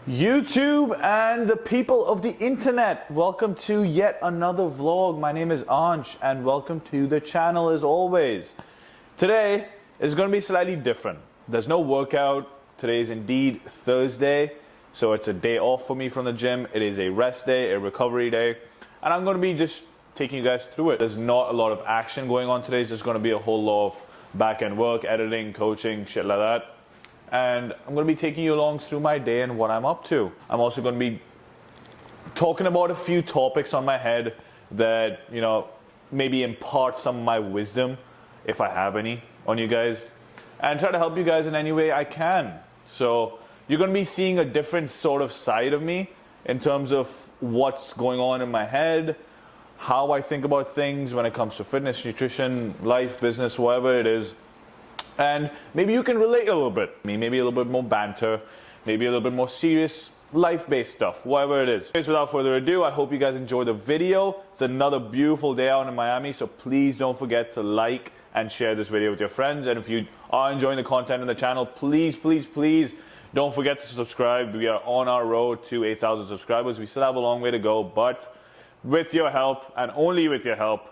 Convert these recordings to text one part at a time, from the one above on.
YouTube and the people of the internet, welcome to yet another vlog. My name is Ansh and welcome to the channel as always. Today is going to be slightly different. There's no workout. Today is indeed Thursday, so it's a day off for me from the gym. It is a rest day, a recovery day, and I'm going to be just taking you guys through it. There's not a lot of action going on today. It's just going to be a whole lot of back-end work, editing, coaching, shit like that. And I'm going to be taking you along through my day and what I'm up to. I'm also going to be talking about a few topics on my head that, maybe impart some of my wisdom, if I have any, on you guys, and try to help you guys in any way I can. So you're going to be seeing a different sort of side of me in terms of what's going on in my head, how I think about things when it comes to fitness, nutrition, life, business, whatever it is. And maybe you can relate a little bit. Maybe a little bit more banter, maybe a little bit more serious life-based stuff, whatever it is. Without further ado, I hope you guys enjoyed the video. It's another beautiful day out in Miami, so please don't forget to like and share this video with your friends. And if you are enjoying the content on the channel, please don't forget to subscribe. We are on our road to 8,000 subscribers. We still have a long way to go, but with your help, and only with your help,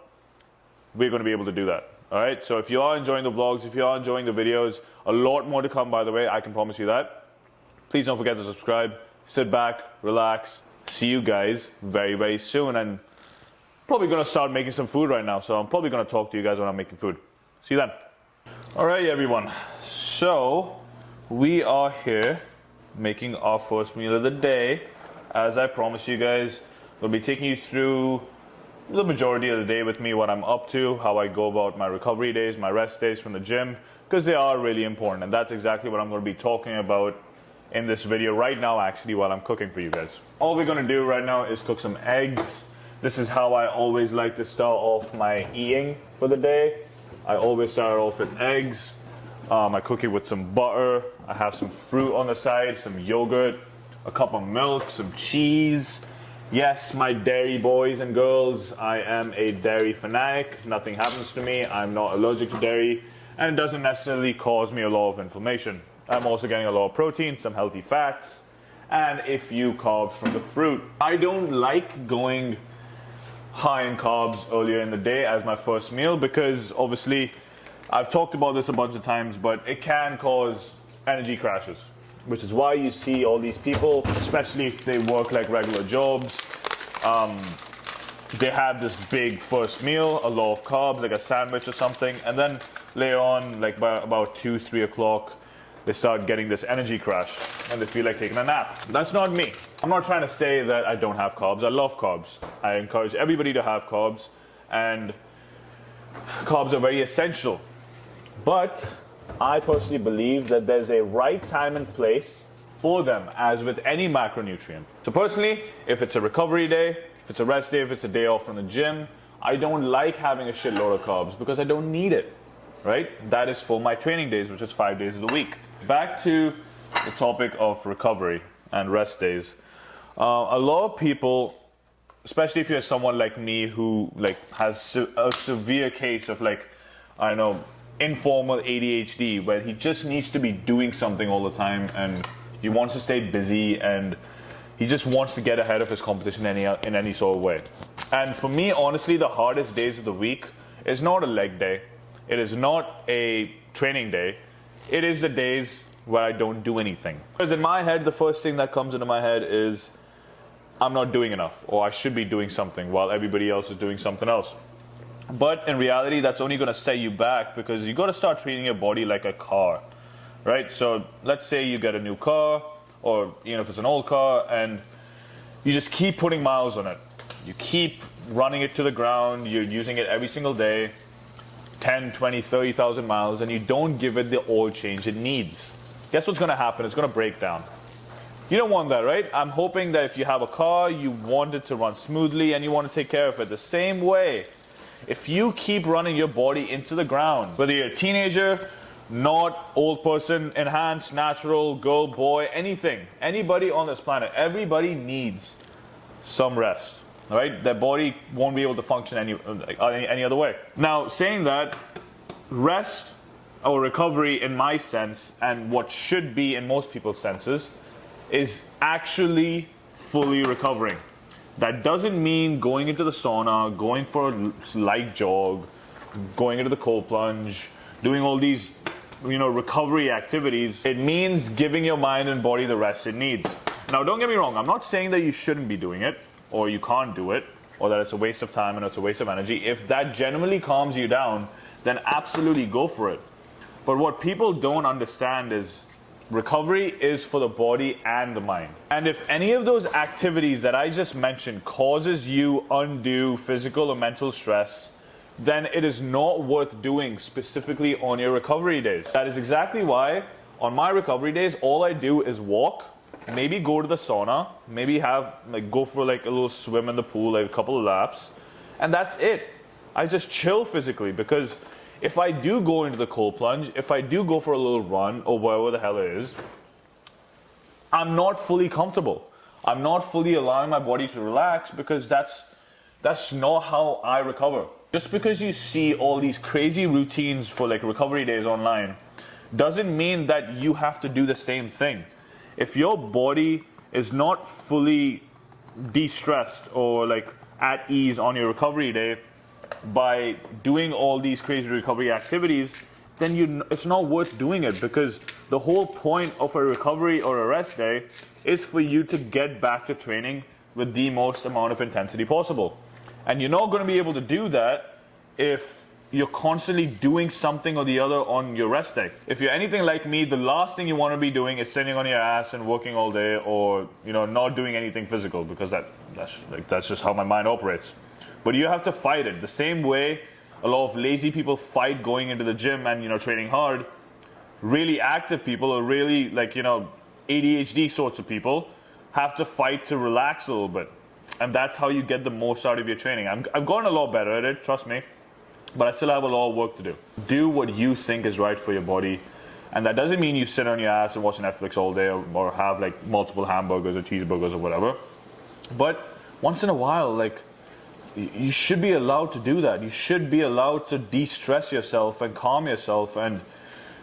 we're going to be able to do that. Alright, so if you are enjoying the vlogs, if you are enjoying the videos, a lot more to come, by the way, I can promise you that. Please don't forget to subscribe, sit back, relax. See you guys very, very soon. And probably going to start making some food right now, so I'm probably going to talk to you guys when I'm making food. See you then. Alright, everyone. So, we are here making our first meal of the day. As I promised you guys, we'll be taking you through the majority of the day with me, what I'm up to, how I go about my recovery days, my rest days from the gym, because they are really important, and that's exactly what I'm going to be talking about in this video right now, actually, while I'm cooking for you guys. All we're going to do right now is cook some eggs. This is how I always like to start off my eating for the day. I always start off with eggs. I cook it with some butter. I have some fruit on the side, some yogurt, a cup of milk, some cheese. Yes, my dairy boys and girls, I am a dairy fanatic. Nothing happens to me. I'm not allergic to dairy, and it doesn't necessarily cause me a lot of inflammation. I'm also getting a lot of protein, some healthy fats, and a few carbs from the fruit. I don't like going high in carbs earlier in the day as my first meal because obviously I've talked about this a bunch of times, but it can cause energy crashes. Which is why you see all these people, especially if they work like regular jobs, they have this big first meal, a lot of carbs, like a sandwich or something, and then later on, like by about 2-3 o'clock, they start getting this energy crash and they feel like taking a nap. That's not me. I'm not trying to say that I don't have carbs. I love carbs. I encourage everybody to have carbs, and carbs are very essential. But I personally believe that there's a right time and place for them, as with any macronutrient. So personally, if it's a recovery day, if it's a rest day, if it's a day off from the gym, I don't like having a shitload of carbs because I don't need it, right? That is for my training days, which is 5 days of the week. Back to the topic of recovery and rest days. A lot of people, especially if you're someone like me who has a severe case of informal ADHD, where he just needs to be doing something all the time and he wants to stay busy and he just wants to get ahead of his competition in any sort of way. And for me, honestly, the hardest days of the week is not a leg day. It is not a training day. It is the days where I don't do anything. Because in my head, the first thing that comes into my head is I'm not doing enough, or I should be doing something while everybody else is doing something else. But in reality, that's only going to set you back because you got to start treating your body like a car, right? So let's say you get a new car, or if it's an old car, and you just keep putting miles on it. You keep running it to the ground. You're using it every single day, 10, 20, 30,000 miles, and you don't give it the oil change it needs. Guess what's going to happen? It's going to break down. You don't want that, right? I'm hoping that if you have a car, you want it to run smoothly and you want to take care of it the same way. If you keep running your body into the ground, whether you're a teenager, not old person, enhanced, natural, girl, boy, anything, anybody on this planet, everybody needs some rest, right? Their body won't be able to function any other way. Now, saying that, rest or recovery in my sense, and what should be in most people's senses, is actually fully recovering. That doesn't mean going into the sauna, going for a light jog, going into the cold plunge, doing all these, recovery activities. It means giving your mind and body the rest it needs. Now, don't get me wrong. I'm not saying that you shouldn't be doing it, or you can't do it, or that it's a waste of time and it's a waste of energy. If that genuinely calms you down, then absolutely go for it. But what people don't understand is recovery is for the body and the mind. And if any of those activities that I just mentioned causes you undue physical or mental stress, then it is not worth doing specifically on your recovery days. That is exactly why on my recovery days, all I do is walk, maybe go to the sauna, maybe go for a little swim in the pool, a couple of laps, and that's it. I just chill physically, because if I do go into the cold plunge, if I do go for a little run or whatever the hell it is, I'm not fully comfortable. I'm not fully allowing my body to relax, because that's not how I recover. Just because you see all these crazy routines for recovery days online doesn't mean that you have to do the same thing. If your body is not fully de-stressed or at ease on your recovery day by doing all these crazy recovery activities, then it's not worth doing it, because the whole point of a recovery or a rest day is for you to get back to training with the most amount of intensity possible. And you're not going to be able to do that if you're constantly doing something or the other on your rest day. If you're anything like me, the last thing you want to be doing is sitting on your ass and working all day, or not doing anything physical, because that's just how my mind operates. But you have to fight it the same way a lot of lazy people fight going into the gym and training hard. Really active people, or really ADHD sorts of people, have to fight to relax a little bit, and that's how you get the most out of your training. I've gotten a lot better at it, trust me. But I still have a lot of work to do. Do what you think is right for your body. And that doesn't mean you sit on your ass and watch Netflix all day, or have multiple hamburgers or cheeseburgers or whatever. But once in a while, you should be allowed to do that. You should be allowed to de-stress yourself and calm yourself and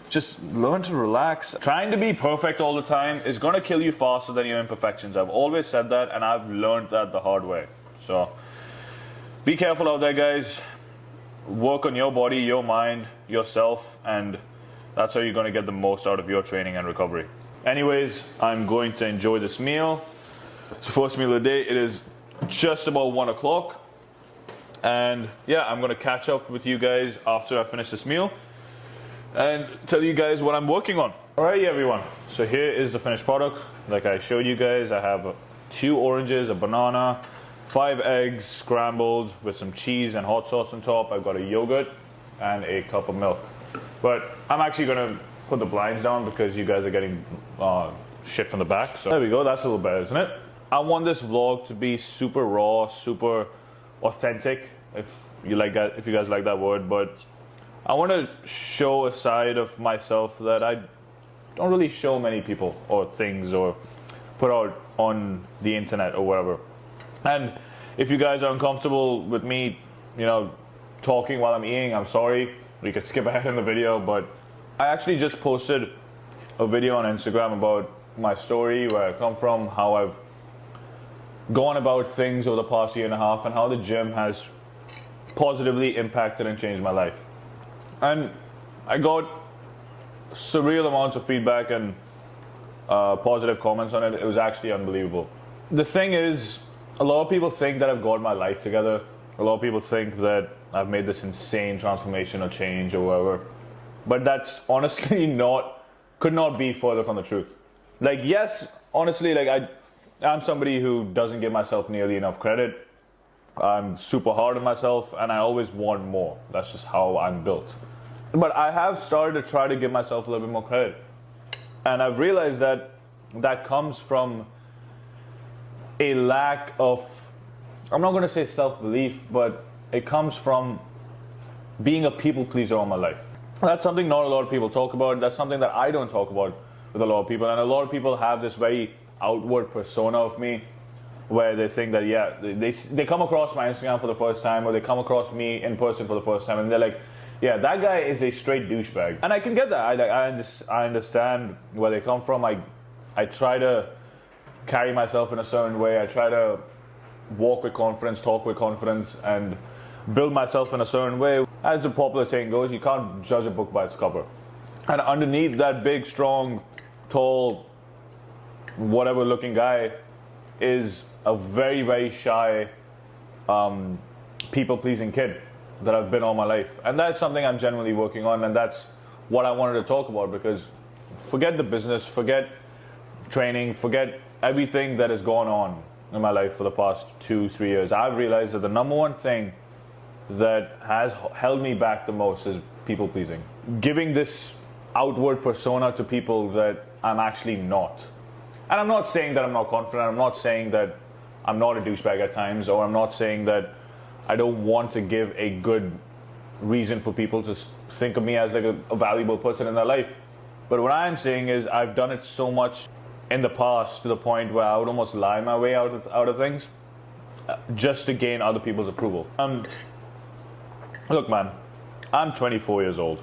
just learn to relax. Trying to be perfect all the time is going to kill you faster than your imperfections. I've always said that, and I've learned that the hard way. So be careful out there, guys. Work on your body, your mind, yourself, and that's how you're going to get the most out of your training and recovery. Anyways, I'm going to enjoy this meal. It's the first meal of the day. It is just about 1 o'clock. And yeah, I'm going to catch up with you guys after I finish this meal and tell you guys what I'm working on. Alrighty, everyone. So here is the finished product. Like I showed you guys, I have 2 oranges, a banana, 5 eggs scrambled with some cheese and hot sauce on top. I've got a yogurt and a cup of milk. But I'm actually going to put the blinds down because you guys are getting shit from the back. So there we go. That's a little better, isn't it? I want this vlog to be super raw, super authentic, if you guys like that word. But I want to show a side of myself that I don't really show many people or things or put out on the internet or whatever. And if you guys are uncomfortable with me, talking while I'm eating, I'm sorry. We could skip ahead in the video, but I actually just posted a video on Instagram about my story, where I come from, how I've gone about things over the past year and a half, and how the gym has positively impacted and changed my life. And I got surreal amounts of feedback and positive comments on it. It was actually unbelievable. The thing is, a lot of people think that I've got my life together. A lot of people think that I've made this insane transformation or change or whatever. But that's honestly could not be further from the truth. Yes, honestly, I'm somebody who doesn't give myself nearly enough credit. I'm super hard on myself, and I always want more. That's just how I'm built. But I have started to try to give myself a little bit more credit. And I've realized that comes from a lack of, I'm not going to say self-belief, but it comes from being a people pleaser all my life. That's something not a lot of people talk about. That's something that I don't talk about with a lot of people. And a lot of people have this very outward persona of me, where they think that, yeah, they come across my Instagram for the first time, or they come across me in person for the first time, and they're like, yeah, that guy is a straight douchebag. And I can get that. I understand where they come from. I try to carry myself in a certain way. I try to walk with confidence, talk with confidence, and build myself in a certain way. As the popular saying goes, you can't judge a book by its cover. And underneath that big, strong, tall, whatever looking guy is a very, very shy, people-pleasing kid that I've been all my life. And that's something I'm genuinely working on, and that's what I wanted to talk about, because forget the business, forget training, forget everything that has gone on in my life for the past 2-3 years. I've realized that the number one thing that has held me back the most is people-pleasing. Giving this outward persona to people that I'm actually not. And I'm not saying that I'm not confident, I'm not saying that I'm not a douchebag at times, or I'm not saying that I don't want to give a good reason for people to think of me as like a valuable person in their life. But what I'm saying is I've done it so much in the past to the point where I would almost lie my way out of things just to gain other people's approval. Look, man, I'm 24 years old.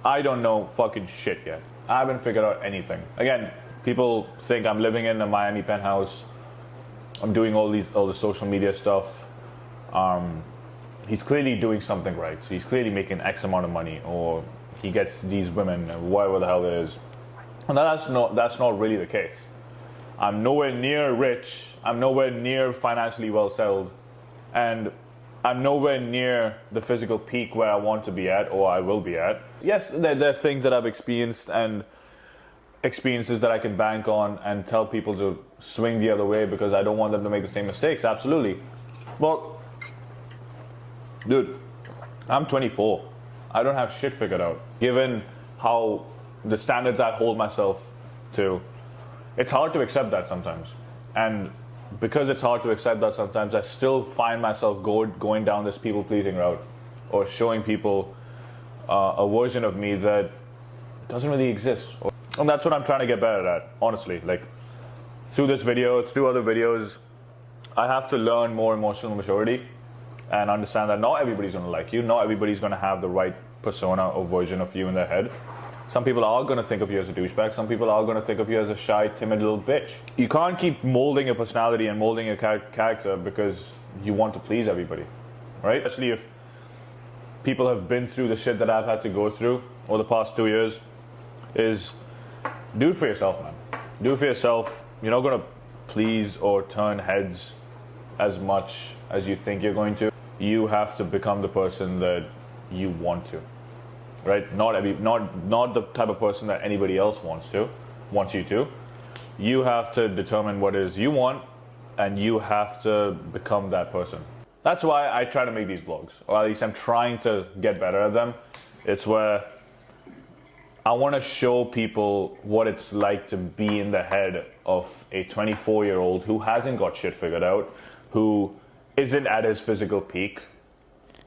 I don't know fucking shit yet. I haven't figured out anything. Again, people think I'm living in a Miami penthouse. I'm doing all the social media stuff. He's clearly doing something right. He's clearly making X amount of money, or he gets these women, whatever the hell it is. And that's not really the case. I'm nowhere near rich. I'm nowhere near financially well settled, and I'm nowhere near the physical peak where I want to be at, or I will be at. Yes, there are things that I've experienced and experiences that I can bank on and tell people to swing the other way because I don't want them to make the same mistakes. Absolutely. Well, dude, I'm 24. I don't have shit figured out. Given how the standards I hold myself to, it's hard to accept that sometimes. And because it's hard to accept that sometimes, I still find myself going down this people-pleasing route, or showing people a version of me that doesn't really exist. And that's what I'm trying to get better at, honestly. Like, through this video, through other videos, I have to learn more emotional maturity and understand that not everybody's going to like you. Not everybody's going to have the right persona or version of you in their head. Some people are going to think of you as a douchebag. Some people are going to think of you as a shy, timid little bitch. You can't keep molding your personality and molding your character because you want to please everybody, right? Especially if people have been through the shit that I've had to go through over the past 2 years, is do it for yourself, man. Do it for yourself. You're not going to please or turn heads as much as you think you're going to. You have to become the person that you want to, right? Not the type of person that anybody else wants you to. You have to determine what it is you want, and you have to become that person. That's why I try to make these vlogs, or at least I'm trying to get better at them. It's where I want to show people what it's like to be in the head of a 24-year-old who hasn't got shit figured out, who isn't at his physical peak,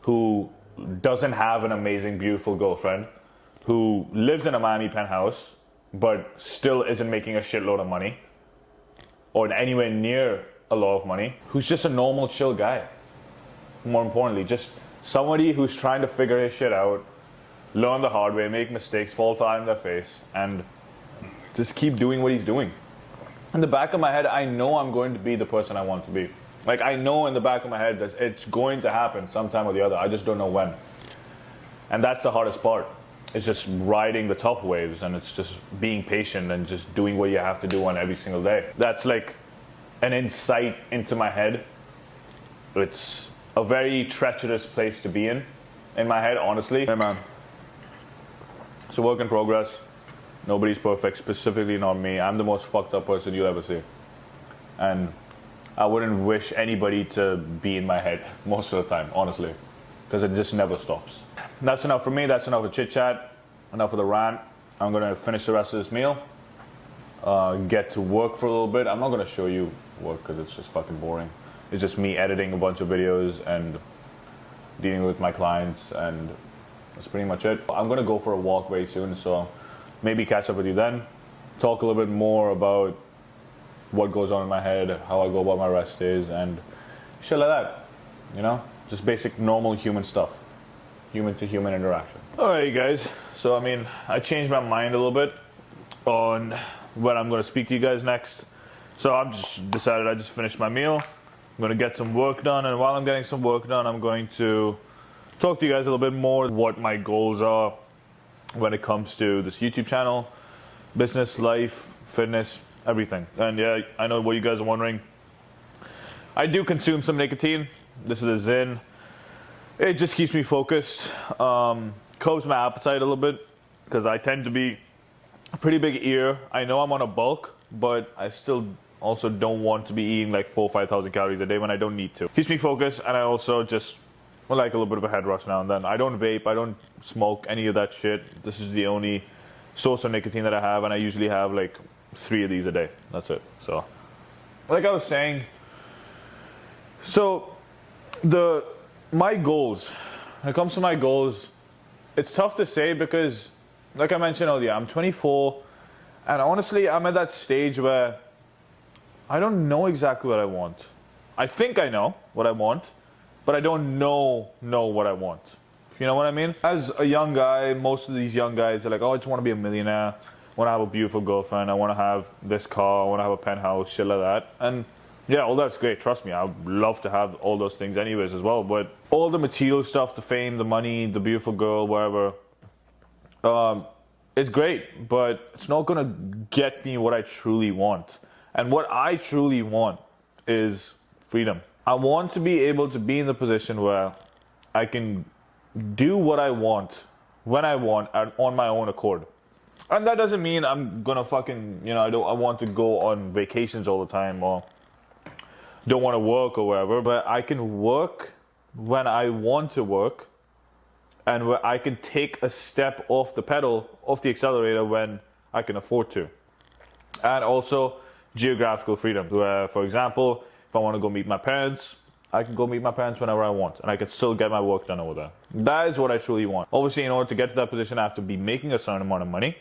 who doesn't have an amazing, beautiful girlfriend, who lives in a Miami penthouse, but still isn't making a shitload of money, or anywhere near a lot of money, who's just a normal, chill guy. More importantly, just somebody who's trying to figure his shit out, learn the hard way, make mistakes, fall flat in their face, and just keep doing what he's doing. In the back of my head, I know I'm going to be the person I want to be. Like, I know in the back of my head that it's going to happen sometime or the other. I just don't know when. And that's the hardest part. It's just riding the tough waves, and it's just being patient and just doing what you have to do on every single day. That's like an insight into my head. It's a very treacherous place to be in my head, honestly. Hey, man. It's a work in progress. Nobody's perfect, specifically not me. I'm the most fucked up person you'll ever see. And I wouldn't wish anybody to be in my head most of the time, honestly, because it just never stops. That's enough for me. That's enough of chit chat. Enough of the rant. I'm going to finish the rest of this meal. Get to work for a little bit. I'm not going to show you work because it's just fucking boring. It's just me editing a bunch of videos and dealing with my clients, and that's pretty much it. I'm going to go for a walk very soon, so maybe catch up with you then. Talk a little bit more about what goes on in my head, how I go about my rest days, and shit like that. You know? Just basic, normal human stuff. Human to human interaction. Alright, guys. So, I changed my mind a little bit on when I'm going to speak to you guys next. So I've just decided I just finished my meal. I'm going to get some work done, and while I'm getting some work done, I'm going to talk to you guys a little bit more what my goals are when it comes to this YouTube channel, business, life, fitness, everything. And yeah, I know what you guys are wondering. I do consume some nicotine. This is a Zyn. It just keeps me focused, curbs my appetite a little bit, because I tend to be a pretty big eater. I know I'm on a bulk, but I still also don't want to be eating like 4,000 or 5,000 calories a day when I don't need to. Keeps me focused, and I also just like a little bit of a head rush now and then. I don't vape, I don't smoke any of that shit. This is the only source of nicotine that I have, and I usually have like 3 of these a day. That's it. So, like I was saying, so my goals, when it comes to my goals, it's tough to say because, like I mentioned earlier, I'm 24, and honestly, I'm at that stage where I don't know exactly what I want. I think I know what I want, but I don't know what I want. You know what I mean? As a young guy, most of these young guys are like, oh, I just want to be a millionaire. I want to have a beautiful girlfriend. I want to have this car. I want to have a penthouse, shit like that. And yeah, all that's great. Trust me, I would love to have all those things anyways as well. But all the material stuff, the fame, the money, the beautiful girl, wherever, it's great, but it's not going to get me what I truly want. And what I truly want is freedom. I want to be able to be in the position where I can do what I want, when I want, and on my own accord. And that doesn't mean I'm going to fucking, I want to go on vacations all the time or don't want to work or whatever, but I can work when I want to work, and where I can take a step off the pedal, off the accelerator when I can afford to. And also geographical freedom, where, for example, if I want to go meet my parents, I can go meet my parents whenever I want, and I can still get my work done over there. That is what I truly want. Obviously, in order to get to that position, I have to be making a certain amount of money,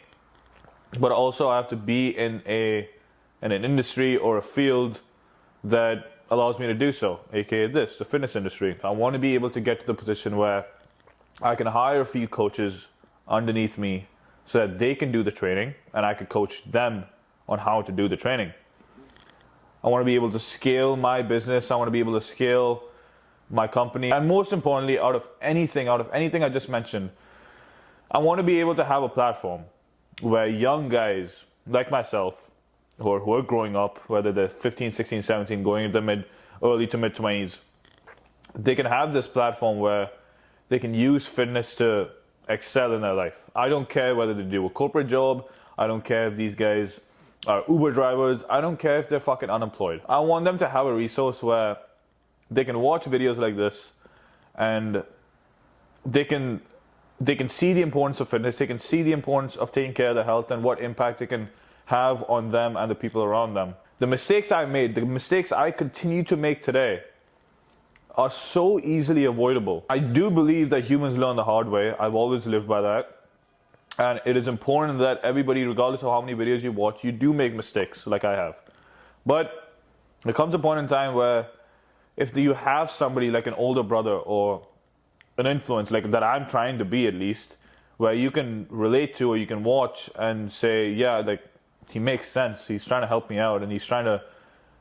but also I have to be in an industry or a field that allows me to do so, aka the fitness industry. I want to be able to get to the position where I can hire a few coaches underneath me so that they can do the training, and I can coach them on how to do the training. I want to be able to scale my business. I want to be able to scale my company. And most importantly, out of anything I just mentioned, I want to be able to have a platform where young guys like myself, who are growing up, whether they're 15, 16, 17, going into early to mid 20s, they can have this platform where they can use fitness to excel in their life. I don't care whether they do a corporate job. I don't care if these guys are Uber drivers. I don't care if they're fucking unemployed. I want them to have a resource where they can watch videos like this, and they can see the importance of fitness. They can see the importance of taking care of their health and what impact it can have on them and the people around them. The mistakes I made, the mistakes I continue to make today, are so easily avoidable. I do believe that humans learn the hard way. I've always lived by that. And it is important that everybody, regardless of how many videos you watch, you do make mistakes like I have. But there comes a point in time where if you have somebody like an older brother or an influence like that I'm trying to be, at least, where you can relate to or you can watch and say, yeah, like, he makes sense. He's trying to help me out, and he's trying to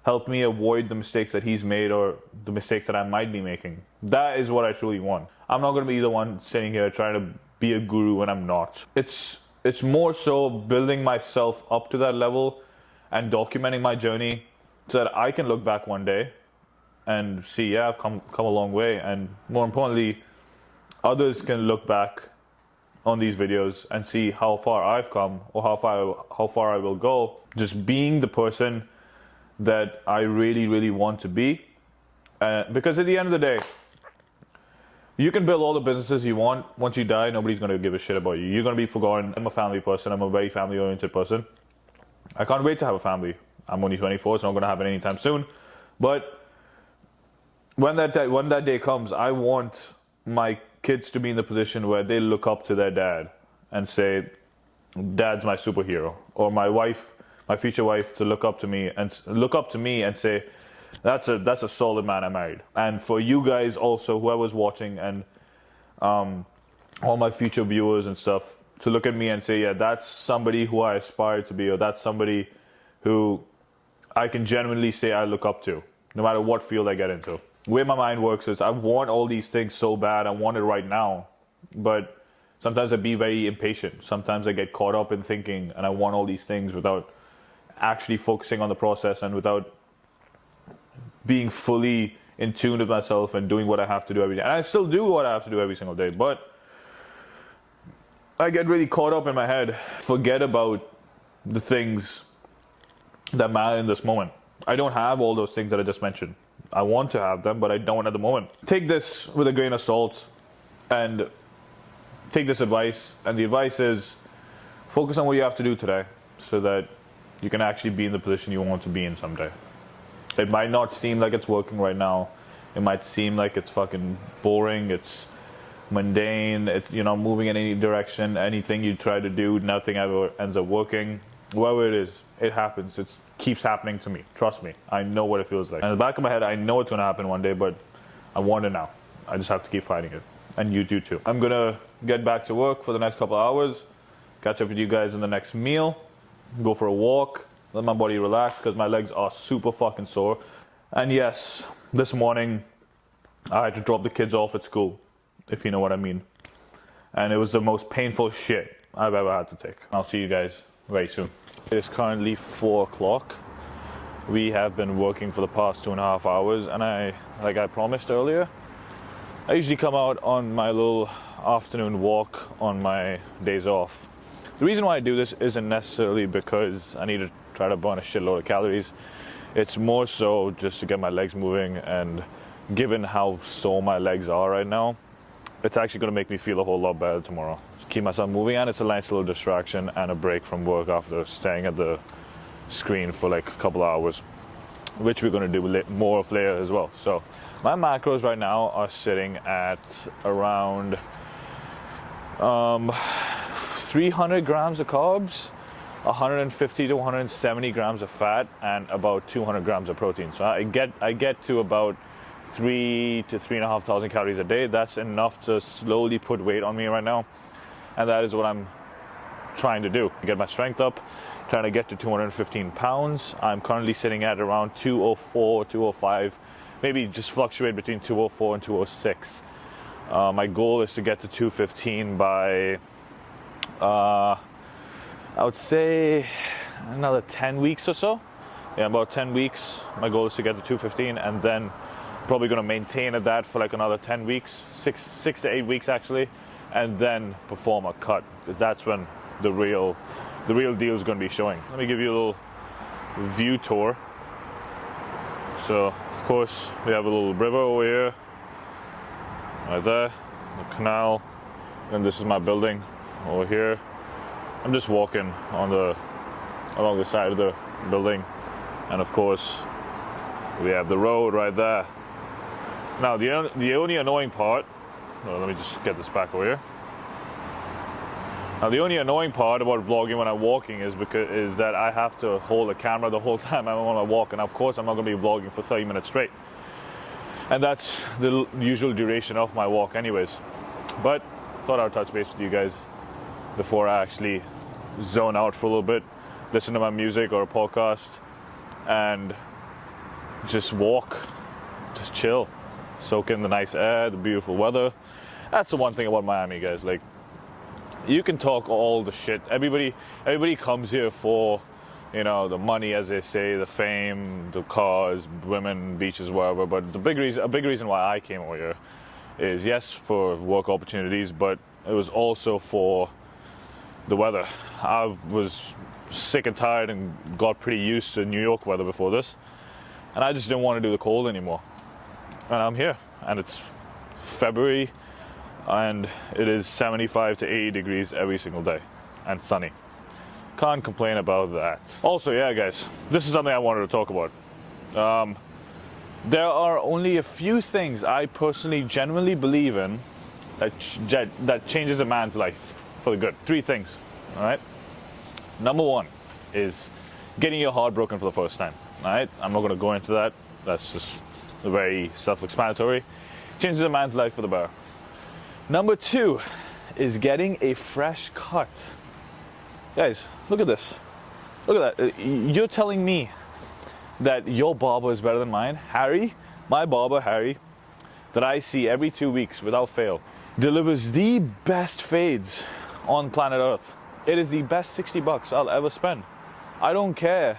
help me avoid the mistakes that he's made or the mistakes that I might be making. That is what I truly want. I'm not going to be the one sitting here trying to be a guru when I'm not. It's more so building myself up to that level and documenting my journey so that I can look back one day and see, yeah, I've come a long way. And more importantly, others can look back on these videos and see how far I've come or how far I will go. Just being the person that I really, really want to be. Because at the end of the day, you can build all the businesses you want. Once you die, nobody's going to give a shit about you. You're going to be forgotten. I'm a family person. I'm a very family-oriented person. I can't wait to have a family. I'm only 24, so I'm not going to have it anytime soon. But when that day comes, I want my kids to be in the position where they look up to their dad and say, Dad's my superhero. Or my future wife, to look up to me and say, that's a solid man I married. And for you guys also, whoever's watching, and all my future viewers and stuff, to look at me and say, yeah, that's somebody who I aspire to be, or that's somebody who I can genuinely say I look up to, no matter what field I get into. The way my mind works is I want all these things so bad, I want it right now, but sometimes I be very impatient. Sometimes I get caught up in thinking and I want all these things without actually focusing on the process and without being fully in tune with myself and doing what I have to do every day. And I still do what I have to do every single day, but I get really caught up in my head, forget about the things that matter in this moment. I don't have all those things that I just mentioned. I want to have them, but I don't at the moment. Take this with a grain of salt and take this advice. And the advice is focus on what you have to do today so that you can actually be in the position you want to be in someday. It might not seem like it's working right now. It might seem like it's fucking boring. It's mundane. You're not moving in any direction. Anything you try to do, nothing ever ends up working. Whatever it is, it happens. It keeps happening to me. Trust me. I know what it feels like. And in the back of my head, I know it's going to happen one day, but I want it now. I just have to keep fighting it. And you do too. I'm going to get back to work for the next couple of hours, catch up with you guys in the next meal, go for a walk, let my body relax because my legs are super fucking sore. And yes, this morning I had to drop the kids off at school, if you know what I mean. And it was the most painful shit I've ever had to take. I'll see you guys very soon. It is currently 4 o'clock. We have been working for the past 2.5 hours, and like I promised earlier, I usually come out on my little afternoon walk on my days off. The reason why I do this isn't necessarily because I need to try to burn a shitload of calories. It's more so just to get my legs moving, and given how sore my legs are right now, it's actually going to make me feel a whole lot better tomorrow. Just keep myself moving, and it's a nice little distraction and a break from work after staying at the screen for like a couple of hours, which we're going to do more of later as well. So my macros right now are sitting at around 300 grams of carbs, 150 to 170 grams of fat, and about 200 grams of protein. So I get to about 3 to 3,500 calories a day. That's enough to slowly put weight on me right now, and that is what I'm trying to do. Get my strength up, trying to get to 215 pounds. I'm currently sitting at around 204, 205, maybe just fluctuate between 204 and 206. My goal is to get to 215 by I would say another 10 weeks or so. Yeah, about 10 weeks. My goal is to get to 215, and then probably going to maintain at that for like another 10 weeks, six to 8 weeks actually, and then perform a cut. That's when the real deal is going to be showing. Let me give you a little view tour. So of course we have a little river over here, right there, the canal, and this is my building over here. I'm just walking along the side of the building, and of course we have the road right there. Now the only annoying part, let me just get this back over here. Now the only annoying part about vlogging when I'm walking is that I have to hold the camera the whole time I'm on a walk, and of course I'm not going to be vlogging for 30 minutes straight, and that's the usual duration of my walk anyways. But thought I'd touch base with you guys before I actually zone out for a little bit, listen to my music or a podcast, and just walk, just chill, soak in the nice air, the beautiful weather. That's the one thing about Miami, guys. Like, you can talk all the shit. Everybody comes here for, you know, the money, as they say, the fame, the cars, women, beaches, whatever. But a big reason why I came over here is, yes, for work opportunities, but it was also for the weather. I was sick and tired and got pretty used to New York weather before this, and I just didn't want to do the cold anymore. And I'm here, and it's February, and it is 75 to 80 degrees every single day, and sunny. Can't complain about that. Also, yeah, guys, this is something I wanted to talk about. There are only a few things I personally genuinely believe in that changes a man's life for the good. 3 things, all right? Number 1 is getting your heart broken for the first time, all right? I'm not going to go into that. That's just very self-explanatory. Changes a man's life for the better. Number 2 is getting a fresh cut. Guys, look at this. Look at that. You're telling me that your barber is better than mine. Harry, my barber Harry, that I see every 2 weeks without fail, delivers the best fades on planet Earth. It is the best 60 bucks I'll ever spend. I don't care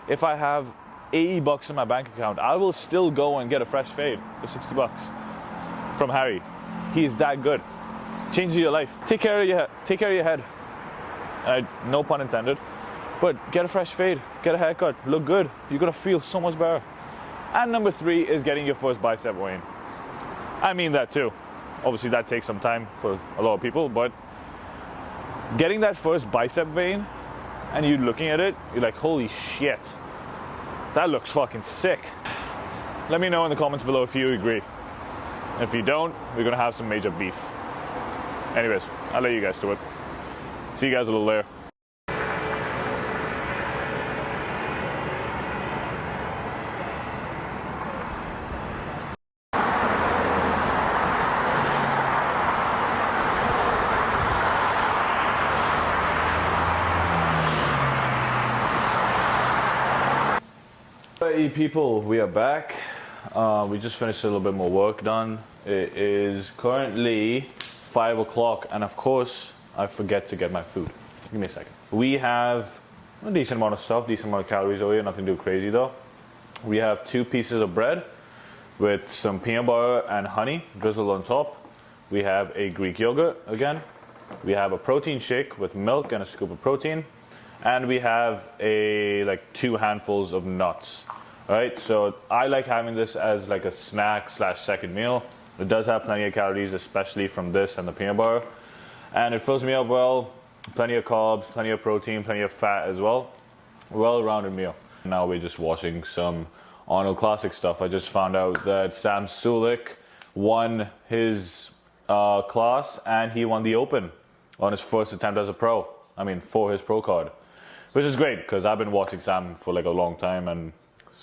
if I have 80 bucks in my bank account. I will still go and get a fresh fade for 60 bucks from Harry. He is that good. Changes your life. Take care of your head. No pun intended. But get a fresh fade, get a haircut, look good. You're gonna feel so much better. And number 3 is getting your first bicep vein. I mean that too. Obviously that takes some time for a lot of people, but getting that first bicep vein and you looking at it, you're like, holy shit, that looks fucking sick. Let me know in the comments below if you agree. If you don't, we're gonna have some major beef. Anyways, I'll let you guys do it. See you guys a little later. Hey people, we are back. We just finished a little bit more work done. It is currently 5 o'clock, and of course I forget to get my food. Give me a second. We have a decent amount of stuff, decent amount of calories over here, nothing too crazy though. We have 2 pieces of bread with some peanut butter and honey drizzled on top. We have a Greek yogurt again. We have a protein shake with milk and a scoop of protein. And we have like 2 handfuls of nuts. All right, so I like having this as like a snack / second meal. It does have plenty of calories, especially from this and the peanut butter. And it fills me up well, plenty of carbs, plenty of protein, plenty of fat as well. Well-rounded meal. Now we're just watching some Arnold Classic stuff. I just found out that Sam Sulek won his class and he won the Open on his first attempt as a pro. I mean, for his pro card. Which is great, because I've been watching Sam for like a long time, and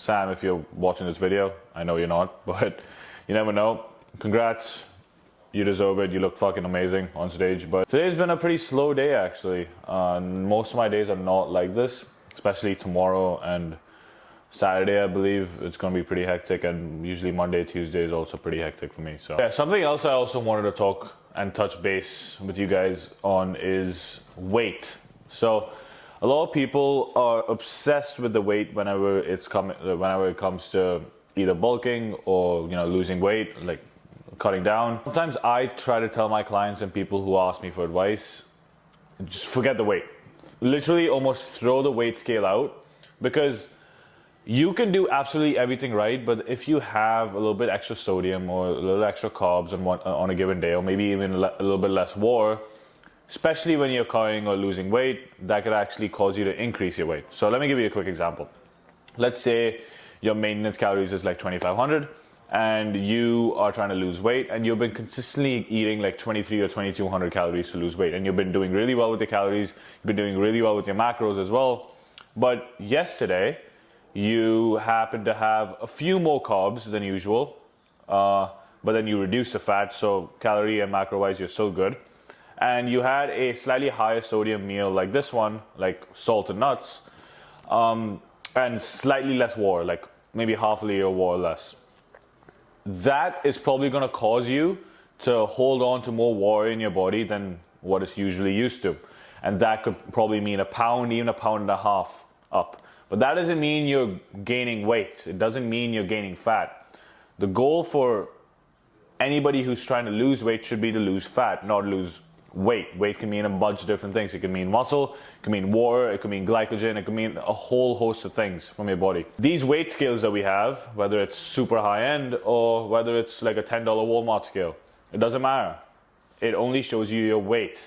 Sam, if you're watching this video, I know you're not, but you never know. Congrats, you deserve it. You look fucking amazing on stage. But today's been a pretty slow day actually. Most of my days are not like this, especially tomorrow and Saturday. I believe it's gonna be pretty hectic, and usually Monday, Tuesday is also pretty hectic for me. So yeah, something else I also wanted to talk and touch base with you guys on is weight. So a lot of people are obsessed with the weight whenever it comes to either bulking or losing weight, like cutting down. Sometimes I try to tell my clients and people who ask me for advice, just forget the weight. Literally almost throw the weight scale out, because you can do absolutely everything right, but if you have a little bit extra sodium or a little extra carbs on a given day, or maybe even a little bit less water, especially when you're cutting or losing weight, that could actually cause you to increase your weight. So let me give you a quick example. Let's say your maintenance calories is like 2,500 and you are trying to lose weight, and you've been consistently eating like 23 or 2,200 calories to lose weight, and you've been doing really well with the calories, you've been doing really well with your macros as well. But yesterday, you happen to have a few more carbs than usual, but then you reduce the fat, so calorie and macro wise you're still good. And you had a slightly higher sodium meal like this one, like salt and nuts, and slightly less water, like maybe half a liter of water less. That is probably going to cause you to hold on to more water in your body than what it's usually used to. And that could probably mean a pound, even a pound and a half up. But that doesn't mean you're gaining weight. It doesn't mean you're gaining fat. The goal for anybody who's trying to lose weight should be to lose fat, not lose weight. Weight can mean a bunch of different things. It can mean muscle, it can mean water, it can mean glycogen, it can mean a whole host of things from your body. These weight scales that we have, whether it's super high end or whether it's like a $10 Walmart scale, it doesn't matter. It only shows you your weight.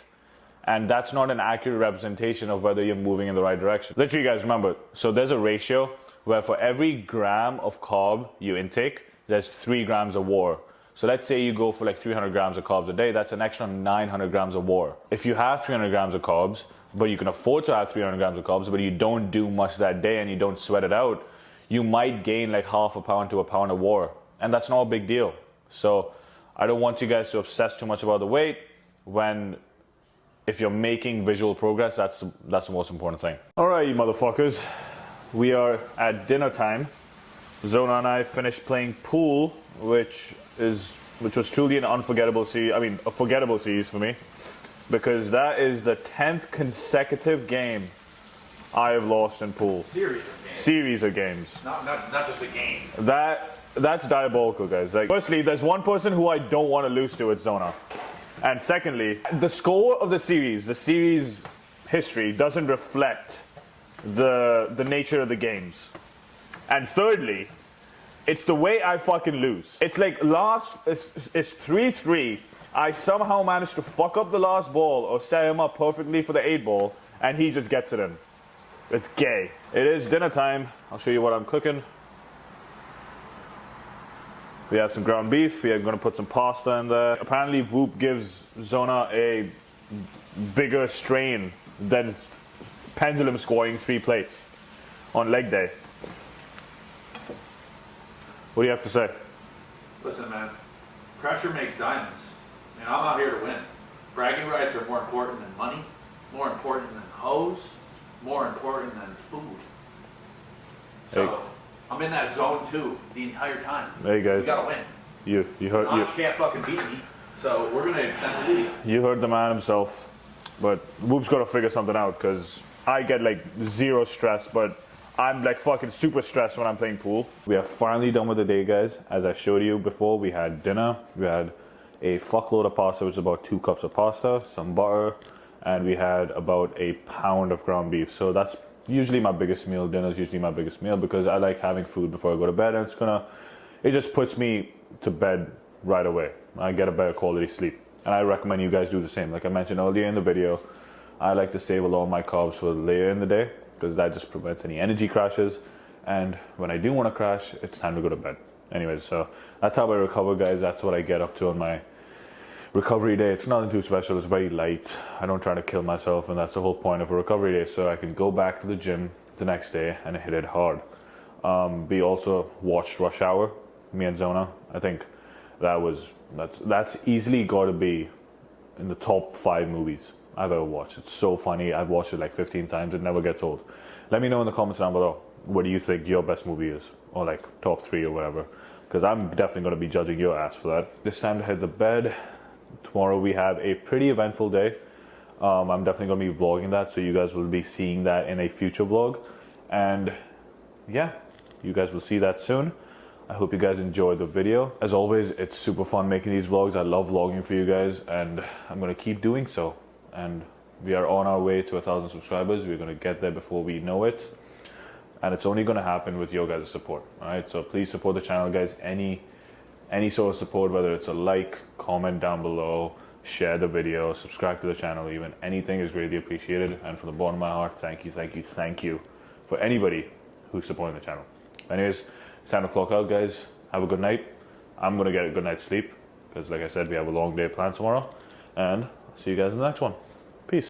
And that's not an accurate representation of whether you're moving in the right direction. Literally, guys, remember, so there's a ratio where for every gram of carb you intake, there's 3 grams of water. So let's say you go for like 300 grams of carbs a day, that's an extra 900 grams of water. If you have 300 grams of carbs, but you can afford to have 300 grams of carbs, but you don't do much that day and you don't sweat it out, you might gain like half a pound to a pound of water. And that's not a big deal. So I don't want you guys to obsess too much about the weight when, if you're making visual progress, that's the most important thing. All right, you motherfuckers. we are at dinner time. Zona and I finished playing pool, which was truly an unforgettable series. I mean, a forgettable series for me, because that is the 10th consecutive game I have lost in pool. Series of games. Not just a game. That's diabolical, guys. Like, firstly, there's one person who I don't want to lose to, it's Zona. And secondly, the score of the series history doesn't reflect the nature of the games. And thirdly, it's the way I fucking lose. It's like it's 3-3. I somehow managed to fuck up the last ball or set him up perfectly for the 8 ball, and he just gets it in. It's gay. It is dinner time. I'll show you what I'm cooking. We have some ground beef. We are going to put some pasta in there. Apparently, Whoop gives Zona a bigger strain than pendulum scoring 3 plates on leg day. What do you have to say? Listen, man, pressure makes diamonds. And I'm out here to win. Bragging rights are more important than money, more important than hoes, more important than food. So, hey. I'm in that zone too the entire time. Hey guys. You gotta win. You heard. You can't fucking beat me. So we're gonna extend the lead. You heard the man himself. But Whoop's got to figure something out, because I get like 0 stress, but I'm like fucking super stressed when I'm playing pool. We are finally done with the day, guys. As I showed you before, we had dinner. We had a fuckload of pasta, which is about 2 cups of pasta, some butter, and we had about a pound of ground beef. So that's usually my biggest meal. Dinner is usually my biggest meal, because I like having food before I go to bed, and it just puts me to bed right away. I get a better quality sleep. And I recommend you guys do the same. Like I mentioned earlier in the video, I like to save a lot of my carbs for later in the day, because that just prevents any energy crashes. And when I do want to crash, it's time to go to bed. Anyways, so that's how I recover, guys. That's what I get up to on my recovery day. It's nothing too special. It's very light. I don't try to kill myself, and that's the whole point of a recovery day, so I can go back to the gym the next day and hit it hard. We also watched Rush Hour, me and Zona. I think that's easily got to be in the top 5 movies I've ever watched. It's so funny. I've watched it like 15 times. It never gets old. Let me know in the comments down below, what do you think your best movie is, or like top 3 or whatever, because I'm definitely going to be judging your ass for that. It's time to head to bed. Tomorrow we have a pretty eventful day. I'm definitely going to be vlogging that, so you guys will be seeing that in a future vlog. And yeah, you guys will see that soon. I hope you guys enjoyed the video. As always, it's super fun making these vlogs. I love vlogging for you guys, and I'm going to keep doing so. And we are on our way to 1,000 subscribers. We're going to get there before we know it. And it's only going to happen with your guys' support. All right, so please support the channel, guys. Any sort of support, whether it's a like, comment down below, share the video, subscribe to the channel even. Anything is greatly appreciated. And from the bottom of my heart, thank you for anybody who's supporting the channel. Anyways, it's time to clock out, guys. Have a good night. I'm going to get a good night's sleep, because like I said, we have a long day planned tomorrow. And I'll see you guys in the next one. Peace.